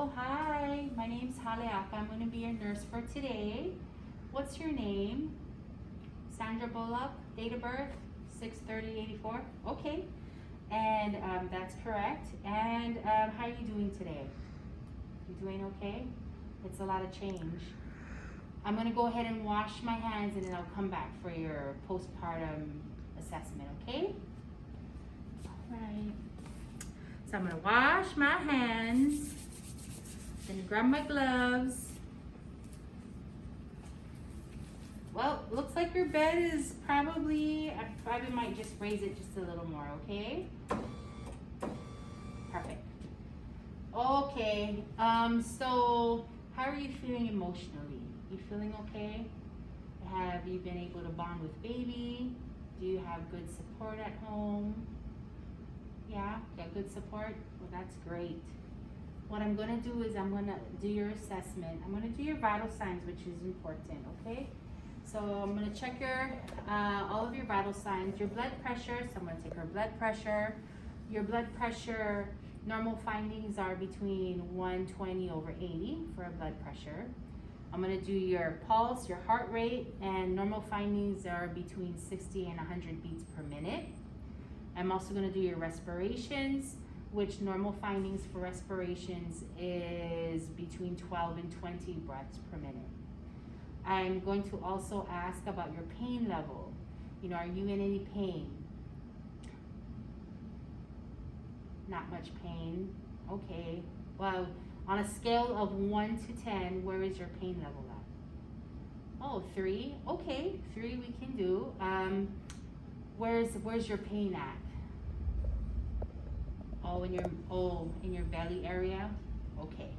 Hello, hi. My name's Haleaka. I'm going to be your nurse for today. What's your name? Sandra Bullock. Date of birth? 6/30/84. Okay. And that's correct. And how are you doing today? You doing okay? It's a lot of change. I'm going to go ahead and wash my hands and then I'll come back for your postpartum assessment, okay? All right. So I'm going to wash my hands, then grab my gloves. Well, looks like your bed is I probably might just raise it just a little more, okay? Perfect. Okay, so how are you feeling emotionally? You feeling okay? Have you been able to bond with baby? Do you have good support at home? Yeah, got good support? Well, that's great. What I'm gonna do is I'm gonna do your assessment. I'm gonna do your vital signs, which is important, okay? So I'm gonna check all of your vital signs, your blood pressure, so I'm gonna take her blood pressure. Your blood pressure, normal findings are between 120/80 for a blood pressure. I'm gonna do your pulse, your heart rate, and normal findings are between 60 and 100 beats per minute. I'm also gonna do your respirations, which normal findings for respirations is between 12 and 20 breaths per minute. I'm going to also ask about your pain level. You know, are you in any pain? Not much pain. Okay. Well, on a scale of 1 to 10, where is your pain level at? Oh, 3. Okay, 3 we can do. Where's your pain at? In your belly area? Okay.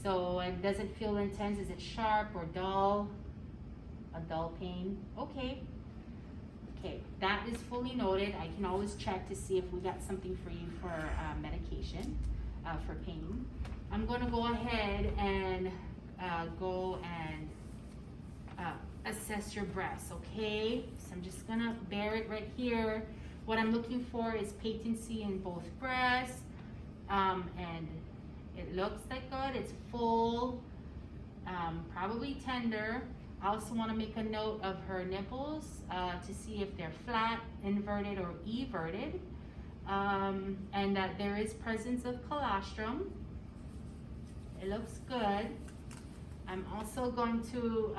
So does it feel intense? Is it sharp or dull? A dull pain? Okay. Okay, that is fully noted. I can always check to see if we got something for you for medication for pain. I'm going to go ahead and assess your breasts, okay? So I'm just going to bear it right here. What I'm looking for is patency in both breasts, and it looks like good. It's full, probably tender. I also want to make a note of her nipples to see if they're flat, inverted, or everted, and that there is presence of colostrum. It looks good. I'm also going to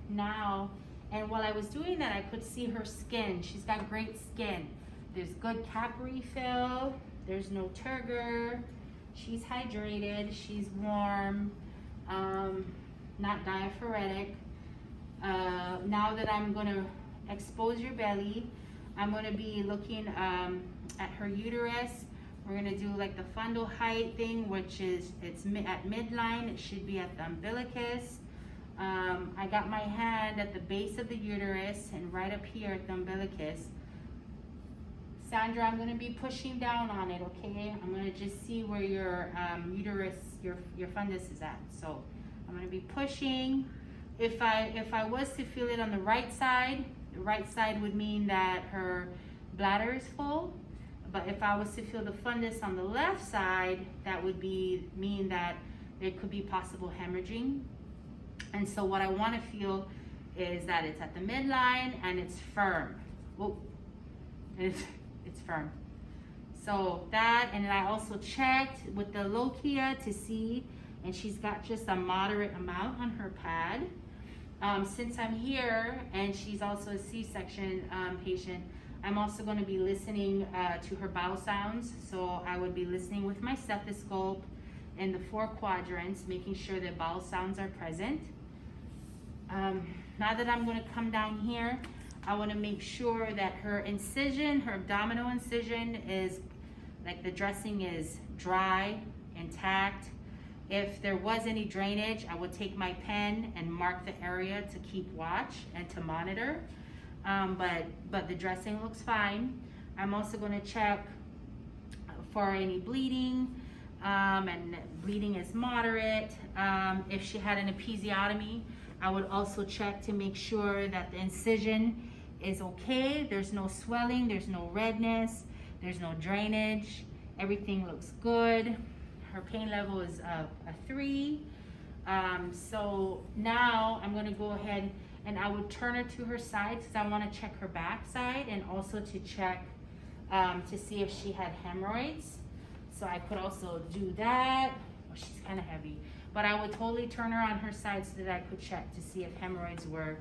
now, and while I was doing that, I could see her skin. She's got great skin. There's good capillary fill. There's no turgor. She's hydrated. She's warm. Not diaphoretic. Now that I'm going to expose your belly, I'm going to be looking at her uterus. We're going to do like the fundal height thing, which is at midline. It should be at the umbilicus. I got my hand at the base of the uterus and right up here at the umbilicus. Sandra, I'm going to be pushing down on it, okay? I'm going to just see where your uterus, your fundus is at. So I'm going to be pushing. If I was to feel it on the right side would mean that her bladder is full. But if I was to feel the fundus on the left side, that would mean that there could be possible hemorrhaging. And so what I want to feel is that it's at the midline and it's firm. Whoa. It's firm. So that, and then I also checked with the lochia to see, and she's got just a moderate amount on her pad. Since I'm here and she's also a C-section patient, I'm also going to be listening to her bowel sounds. So I would be listening with my stethoscope in the 4 quadrants, making sure that bowel sounds are present. Now that I'm going to come down here, I want to make sure that her incision, her abdominal incision, is like the dressing is dry, intact. If there was any drainage, I would take my pen and mark the area to keep watch and to monitor. But the dressing looks fine. I'm also going to check for any bleeding, and bleeding is moderate. If she had an episiotomy, I would also check to make sure that the incision is okay. There's no swelling, there's no redness, there's no drainage. Everything looks good. her pain level is a 3. So now I'm gonna go ahead and I would turn her to her side because I want to check her back side and also to check to see if she had hemorrhoids. So I could also do that. Oh, she's kind of heavy, but I would totally turn her on her side so that I could check to see if hemorrhoids were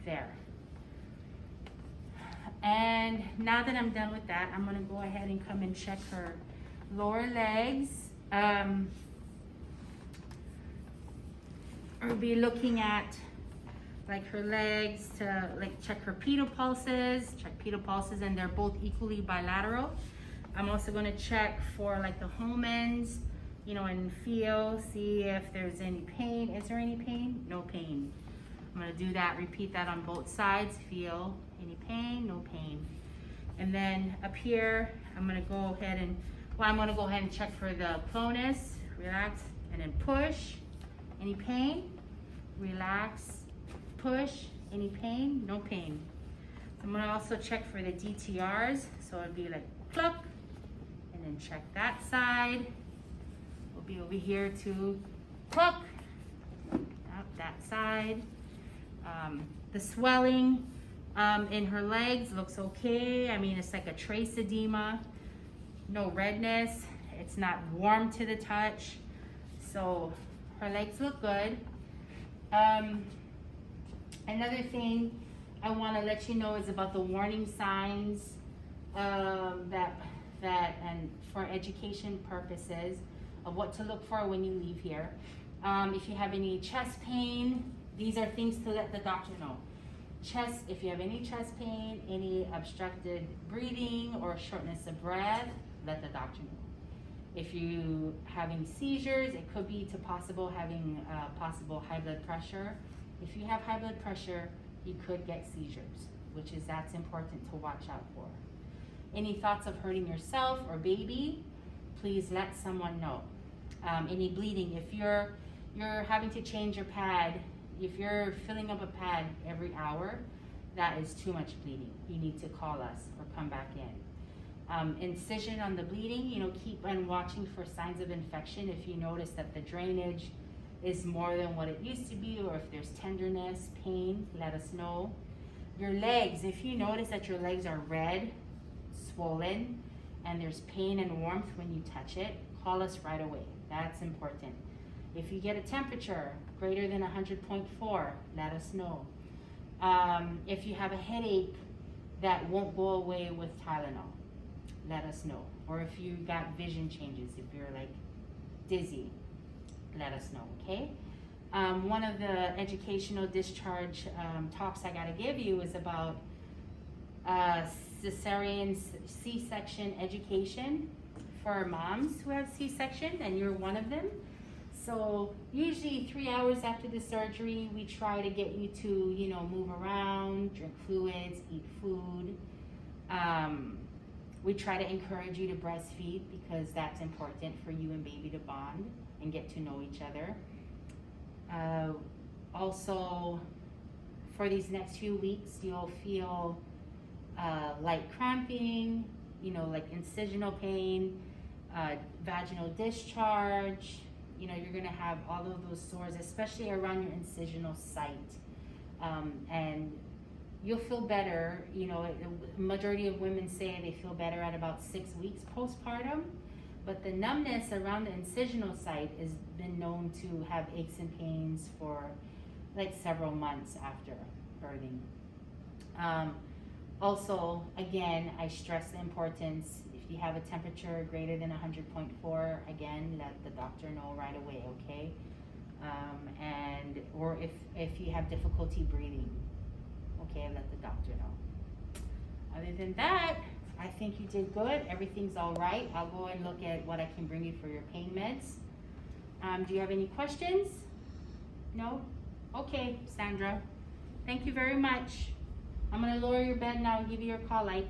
there. And now that I'm done with that, I'm gonna go ahead and come and check her lower legs. I'll be looking at like her legs to like check her pedal pulses, and they're both equally bilateral. I'm also gonna check for like the Homans, you know, and feel, see if there's any pain. Is there any pain? No pain. I'm gonna do that, repeat that on both sides. Feel any pain? No pain. And then up here, I'm gonna go ahead and check for the clonus. Relax, and then push. Any pain? Relax, push. Any pain? No pain. I'm gonna also check for the DTRs. So it'd be like pluck, and then check that side. We'll be over here to pluck, up that side. The swelling in her legs looks okay. I mean, it's like a trace edema, no redness. It's not warm to the touch. So her legs look good. Another thing I want to let you know is about the warning signs that and for education purposes of what to look for when you leave here. If you have any chest pain, these are things to let the doctor know. If you have any chest pain, any obstructed breathing or shortness of breath, let the doctor know. If you having seizures, it could be to having possible high blood pressure. If you have high blood pressure, you could get seizures, that's important to watch out for. Any thoughts of hurting yourself or baby, please let someone know. Any bleeding, if you're having to change your pad, if you're filling up a pad every hour, that is too much bleeding. You need to call us or come back in. Incision on the bleeding, keep on watching for signs of infection. If you notice that the drainage is more than what it used to be, or if there's tenderness, pain, let us know. Your legs, if you notice that your legs are red, swollen, and there's pain and warmth when you touch it, call us right away. That's important. If you get a temperature greater than 100.4, let us know. If you have a headache that won't go away with Tylenol, let us know. Or if you got vision changes, if you're like dizzy, let us know, okay? One of the educational discharge talks I gotta give you is about cesarean C-section education for moms who have C-section, and you're one of them. So usually 3 hours after the surgery, we try to get you to, move around, drink fluids, eat food. We try to encourage you to breastfeed because that's important for you and baby to bond and get to know each other. Also, for these next few weeks, you'll feel light cramping, like incisional pain, vaginal discharge. You're gonna have all of those sores, especially around your incisional site. And you'll feel better. A majority of women say they feel better at about 6 weeks postpartum, but the numbness around the incisional site has been known to have aches and pains for like several months after birthing. Also, again, I stress the importance. If you have a temperature greater than 100.4, again, let the doctor know right away, okay? Or if you have difficulty breathing, okay, let the doctor know. Other than that, I think you did good. Everything's all right. I'll go and look at what I can bring you for your pain meds. Do you have any questions? No? Okay, Sandra. Thank you very much. I'm gonna lower your bed now and give you your call light.